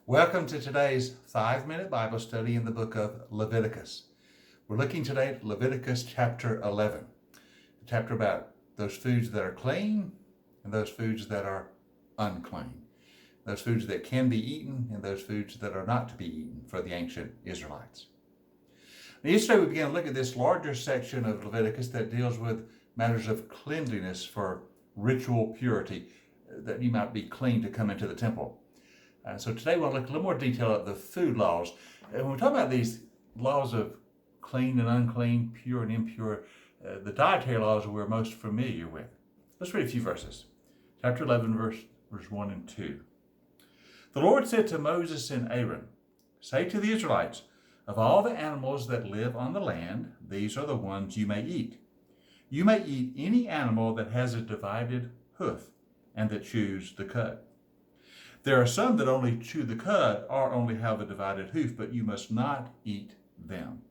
Welcome to today's 5-minute Bible study in the book of Leviticus. We're looking today at Leviticus chapter 11, a chapter about those foods that are clean and those foods that are unclean, those foods that can be eaten and those foods that are not to be eaten for the ancient Israelites. Now, yesterday we began to look at this larger section of Leviticus that deals with matters of cleanliness for ritual purity, that you might be clean to come into the temple. So today we'll look a little more detail at the food laws. And when we talk about these laws of clean and unclean, pure and impure, the dietary laws we're most familiar with. Let's read a few verses. Chapter 11, verse 1 and 2. The Lord said to Moses and Aaron, "Say to the Israelites, of all the animals that live on the land, these are the ones you may eat. You may eat any animal that has a divided hoof and that chews the cud. There are some that only chew the cud or only have a divided hoof, but you must not eat them."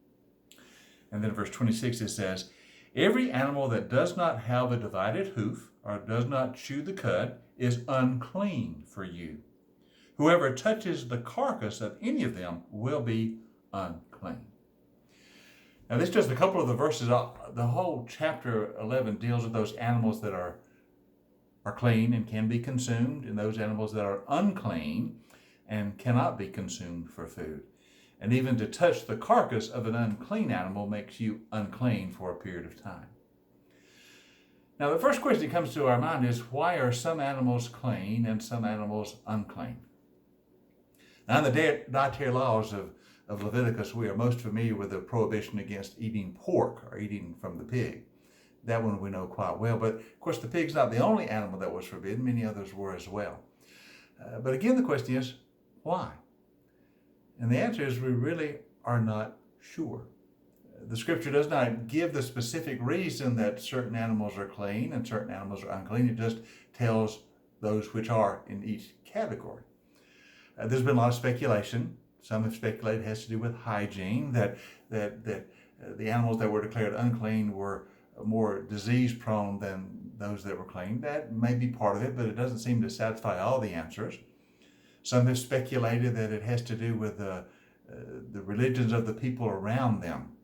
And then in verse 26 it says, "Every animal that does not have a divided hoof or does not chew the cud is unclean for you. Whoever touches the carcass of any of them will be unclean." Now this is just a couple of the verses. The whole chapter 11 deals with those animals that are clean and can be consumed, and those animals that are unclean and cannot be consumed for food. And even to touch the carcass of an unclean animal makes you unclean for a period of time. Now the first question that comes to our mind is, why are some animals clean and some animals unclean? Now in the dietary laws of Leviticus, we are most familiar with the prohibition against eating pork or eating from the pig. That one we know quite well, but of course the pig's not the only animal that was forbidden. Many others were as well. But again, the question is, why? And the answer is, we really are not sure. The scripture does not give the specific reason that certain animals are clean and certain animals are unclean. It just tells those which are in each category. There's been a lot of speculation. Some have speculated it has to do with hygiene, that the animals that were declared unclean were more disease prone than those that were clean. That may be part of it, but it doesn't seem to satisfy all the answers. Some have speculated that it has to do with the religions of the people around them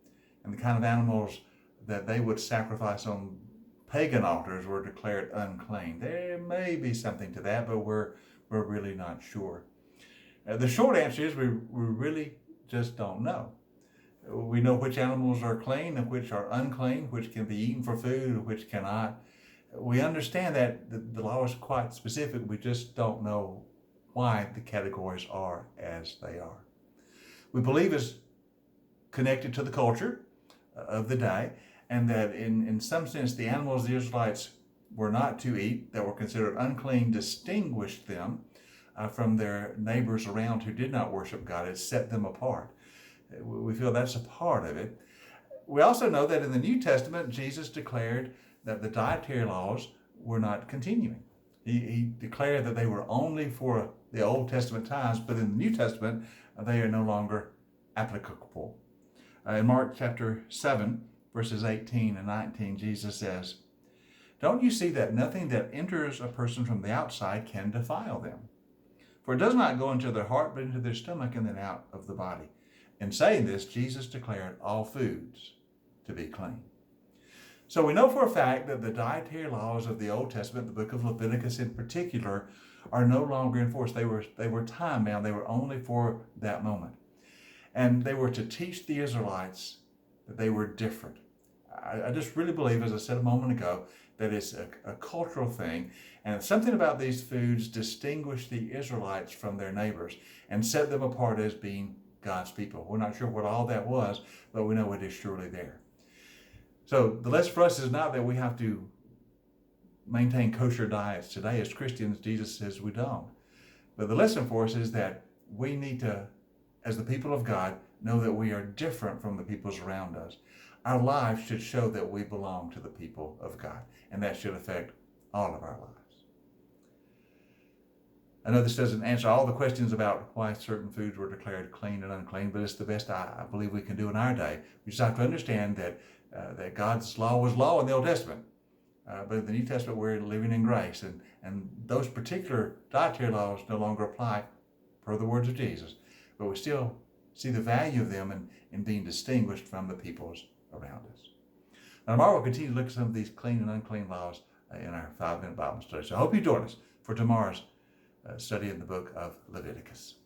and the kind of animals that they would sacrifice on pagan altars were declared unclean. There may be something to that, but we're really not sure. The short answer is we really just don't know. We know which animals are clean and which are unclean, which can be eaten for food and which cannot. We understand that the law is quite specific. We just don't know why the categories are as they are. We believe it's connected to the culture of the day, and that in some sense the animals the Israelites were not to eat, that were considered unclean, distinguished them from their neighbors around who did not worship God. It set them apart. We feel that's a part of it. We also know that in the New Testament, Jesus declared that the dietary laws were not continuing. He declared that they were only for the Old Testament times, but in the New Testament, they are no longer applicable. In Mark chapter 7, verses 18 and 19, Jesus says, "Don't you see that nothing that enters a person from the outside can defile them? For it does not go into their heart, but into their stomach and then out of the body." In saying this, Jesus declared all foods to be clean. So we know for a fact that the dietary laws of the Old Testament, the book of Leviticus in particular, are no longer in force. They were time-bound. They were only for that moment. And they were to teach the Israelites that they were different. I just really believe, as I said a moment ago, that it's a cultural thing. And something about these foods distinguished the Israelites from their neighbors and set them apart as being God's people. We're not sure what all that was, but we know it is surely there. So the lesson for us is not that we have to maintain kosher diets today. As Christians, Jesus says we don't. But the lesson for us is that we need to, as the people of God, know that we are different from the peoples around us. Our lives should show that we belong to the people of God, and that should affect all of our lives. I know this doesn't answer all the questions about why certain foods were declared clean and unclean, but it's the best I believe we can do in our day. We just have to understand that God's law was law in the Old Testament. But in the New Testament, we're living in grace, and those particular dietary laws no longer apply per the words of Jesus, but we still see the value of them in being distinguished from the peoples around us. Now, tomorrow we'll continue to look at some of these clean and unclean laws in our 5-minute Bible study. So I hope you join us for tomorrow's study in the book of Leviticus.